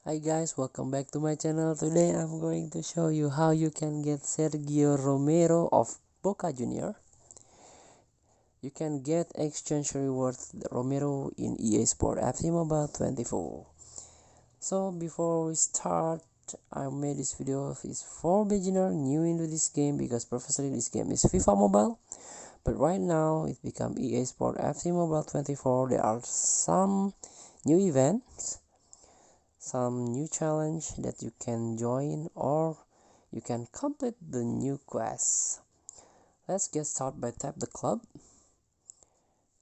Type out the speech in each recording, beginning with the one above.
Hi guys, welcome back to my channel. Today I'm going to show you how you can get Sergio Romero of Boca Junior. You can get exchange rewards Romero in EA Sport FC Mobile 24. So before we start, I made this video is for beginner new into this game because previously this game is FIFA Mobile, but right now it become EA Sport FC Mobile 24. There are some new events, some new challenge that you can join, or you can complete the new quests. Let's get started by tap the club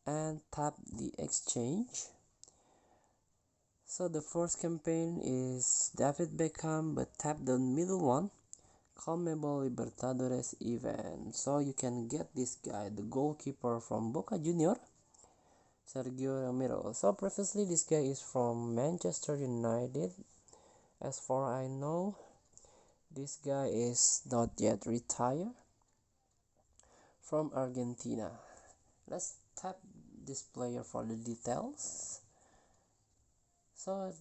and tap the exchange. So the first campaign is David Beckham, but tap the middle one, Conmebol Libertadores event. So you can get this guy, the goalkeeper from Boca Junior, Sergio Romero. So previously this guy is from Manchester United. As far I know, this guy is not yet retired, from Argentina. Let's tap this player for the details. So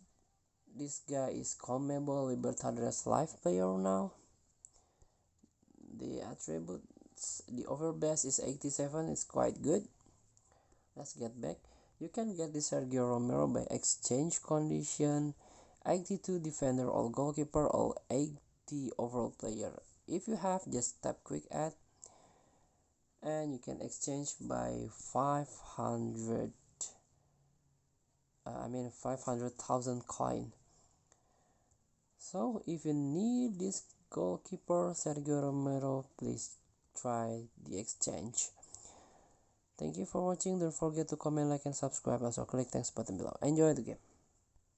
this guy is Conmebol Libertadores live player now. The attributes, the overbase is 87, it's quite good. Let's get back. You can get the Sergio Romero by exchange condition, 82 defender, all goalkeeper, all 80 overall player. If you have, just tap quick add and you can exchange by 500,000 coin. So if you need this goalkeeper Sergio Romero, please try the exchange. Thank you for watching. Don't forget to comment, like, and subscribe. Also click thanks button below. Enjoy the game.